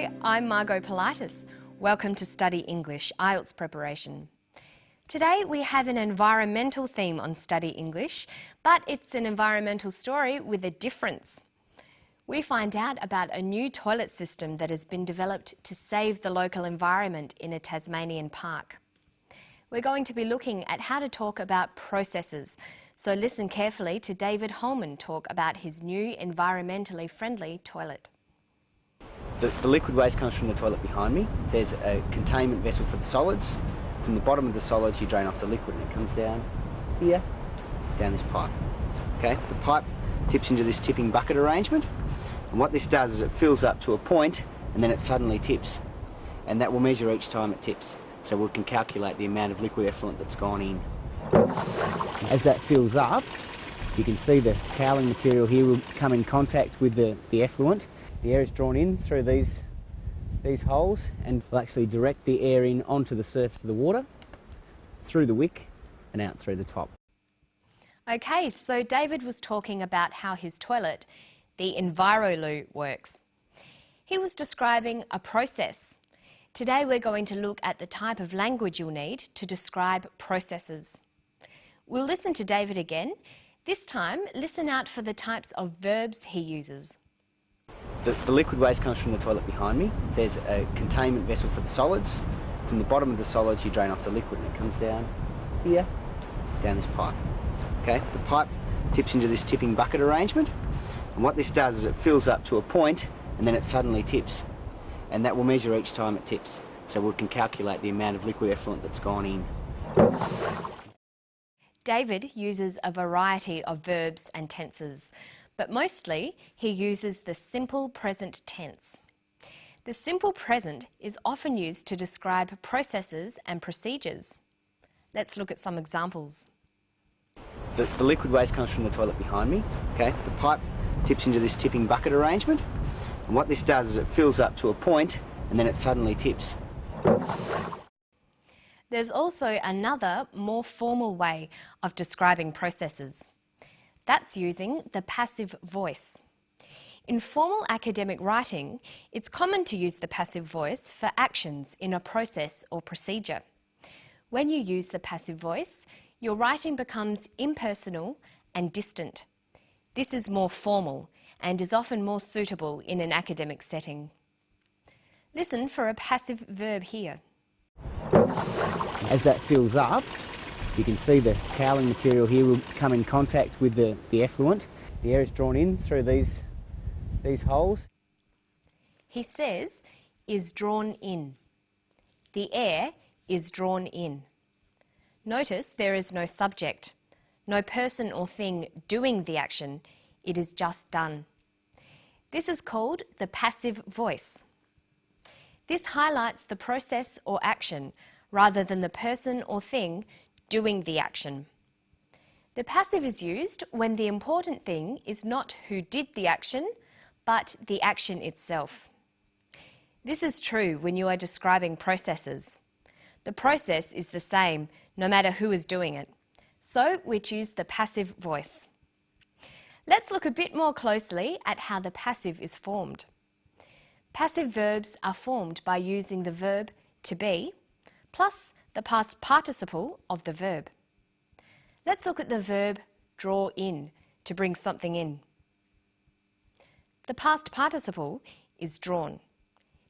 Hi, I'm Margot Politis. Welcome to Study English IELTS Preparation. Today we have an environmental theme on Study English, but it's an environmental story with a difference. We find out about a new toilet system that has been developed to save the local environment in a Tasmanian park. We're going to be looking at how to talk about processes, so listen carefully to David Holman talk about his new environmentally friendly toilet. The liquid waste comes from the toilet behind me. There's a containment vessel for the solids. From the bottom of the solids you drain off the liquid and it comes down here, down this pipe. Okay, the pipe tips into this tipping bucket arrangement, and what this does is it fills up to a point and then it suddenly tips, and that will measure each time it tips, so we can calculate the amount of liquid effluent that's gone in. As that fills up, you can see the cowling material here will come in contact with the effluent. The air is drawn in through these holes and will actually direct the air in onto the surface of the water, through the wick and out through the top. Okay, so David was talking about how his toilet, the Enviro-Loo, works. He was describing a process. Today we're going to look at the type of language you'll need to describe processes. We'll listen to David again. This time, listen out for the types of verbs he uses. The liquid waste comes from the toilet behind me. There's a containment vessel for the solids. From the bottom of the solids you drain off the liquid and it comes down here, down this pipe. Okay, the pipe tips into this tipping bucket arrangement, and what this does is it fills up to a point and then it suddenly tips, and that will measure each time it tips, so we can calculate the amount of liquid effluent that's gone in. David uses a variety of verbs and tenses, but mostly he uses the simple present tense. The simple present is often used to describe processes and procedures. Let's look at some examples. The liquid waste comes from the toilet behind me. Okay, the pipe tips into this tipping bucket arrangement, and what this does is it fills up to a point and then it suddenly tips. There's also another, more formal way of describing processes. That's using the passive voice. In formal academic writing, it's common to use the passive voice for actions in a process or procedure. When you use the passive voice, your writing becomes impersonal and distant. This is more formal and is often more suitable in an academic setting. Listen for a passive verb here. As that fills up, you can see the cowling material here will come in contact with the effluent. The air is drawn in through these holes. He says, is drawn in. The air is drawn in. Notice there is no subject, no person or thing doing the action, it is just done. This is called the passive voice. This highlights the process or action rather than the person or thing doing the action. The passive is used when the important thing is not who did the action, but the action itself. This is true when you are describing processes. The process is the same no matter who is doing it, so we choose the passive voice. Let's look a bit more closely at how the passive is formed. Passive verbs are formed by using the verb to be plus the past participle of the verb. Let's look at the verb draw in, to bring something in. The past participle is drawn.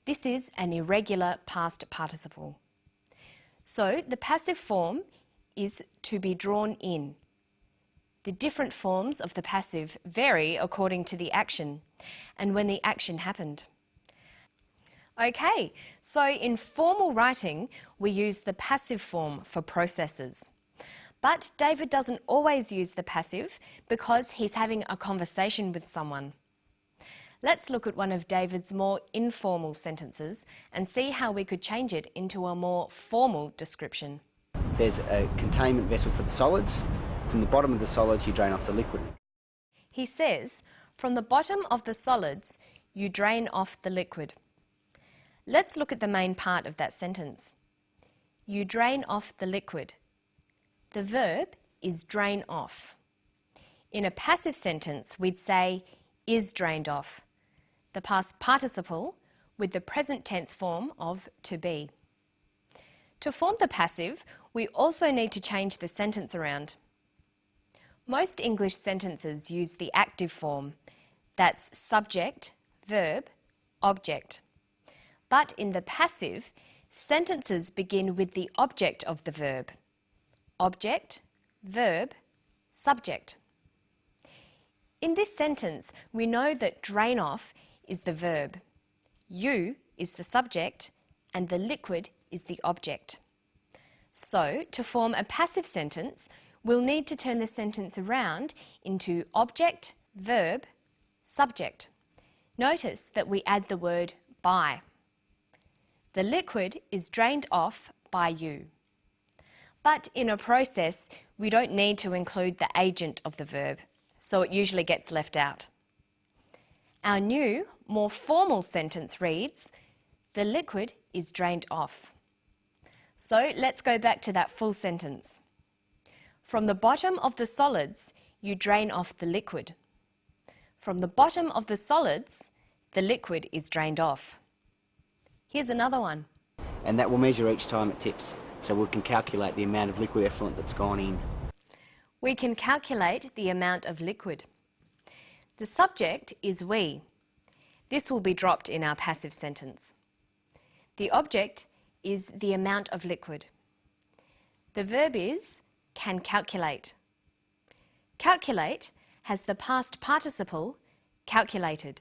This is an irregular past participle. So the passive form is to be drawn in. The different forms of the passive vary according to the action and when the action happened. Okay, so in formal writing, we use the passive form for processes. But David doesn't always use the passive because he's having a conversation with someone. Let's look at one of David's more informal sentences and see how we could change it into a more formal description. There's a containment vessel for the solids. From the bottom of the solids you drain off the liquid. He says, from the bottom of the solids you drain off the liquid. Let's look at the main part of that sentence. You drain off the liquid. The verb is drain off. In a passive sentence, we'd say is drained off. The past participle with the present tense form of to be. To form the passive, we also need to change the sentence around. Most English sentences use the active form. That's subject, verb, object. But in the passive, sentences begin with the object of the verb. Object, verb, subject. In this sentence, we know that drain off is the verb, you is the subject, and the liquid is the object. So, to form a passive sentence, we'll need to turn the sentence around into object, verb, subject. Notice that we add the word by. The liquid is drained off by you. But in a process, we don't need to include the agent of the verb, so it usually gets left out. Our new, more formal sentence reads, the liquid is drained off. So let's go back to that full sentence. From the bottom of the solids, you drain off the liquid. From the bottom of the solids, the liquid is drained off. Here's another one. And that will measure each time it tips, so we can calculate the amount of liquid effluent that's gone in. We can calculate the amount of liquid. The subject is we. This will be dropped in our passive sentence. The object is the amount of liquid. The verb is can calculate. Calculate has the past participle calculated.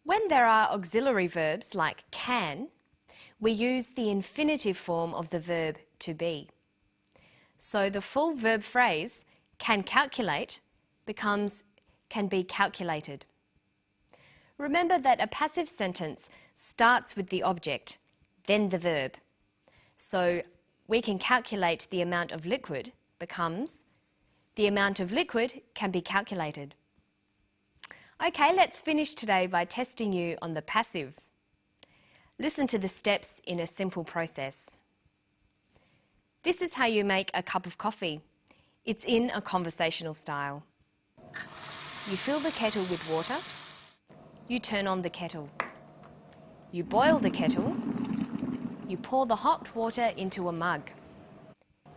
When there are auxiliary verbs like can, we use the infinitive form of the verb to be. So the full verb phrase can calculate becomes can be calculated. Remember that a passive sentence starts with the object, then the verb. So we can calculate the amount of liquid becomes the amount of liquid can be calculated. Okay, let's finish today by testing you on the passive. Listen to the steps in a simple process. This is how you make a cup of coffee. It's in a conversational style. You fill the kettle with water. You turn on the kettle. You boil the kettle. You pour the hot water into a mug.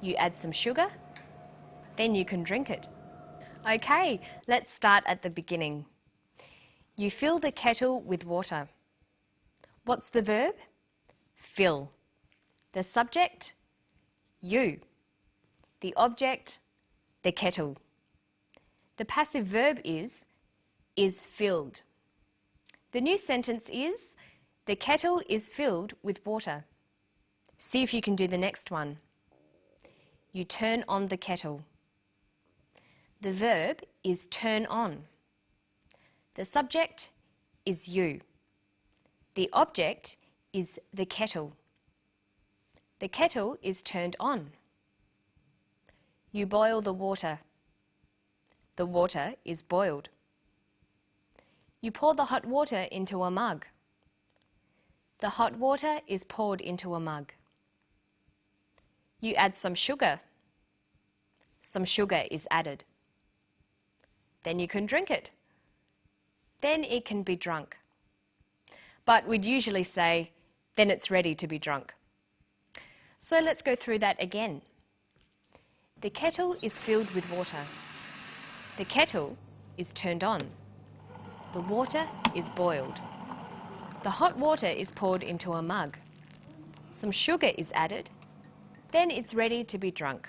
You add some sugar. Then you can drink it. Okay, let's start at the beginning. You fill the kettle with water. What's the verb? Fill. The subject? You. The object? The kettle. The passive verb is filled. The new sentence is, the kettle is filled with water. See if you can do the next one. You turn on the kettle. The verb is turn on. The subject is you. The object is the kettle. The kettle is turned on. You boil the water. The water is boiled. You pour the hot water into a mug. The hot water is poured into a mug. You add some sugar. Some sugar is added. Then you can drink it. Then it can be drunk. But we'd usually say, then it's ready to be drunk. So let's go through that again. The kettle is filled with water. The kettle is turned on. The water is boiled. The hot water is poured into a mug. Some sugar is added. Then it's ready to be drunk.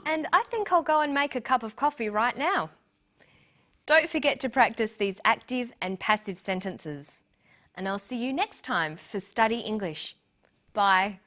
And I think I'll go and make a cup of coffee right now. Don't forget to practice these active and passive sentences. And I'll see you next time for Study English. Bye.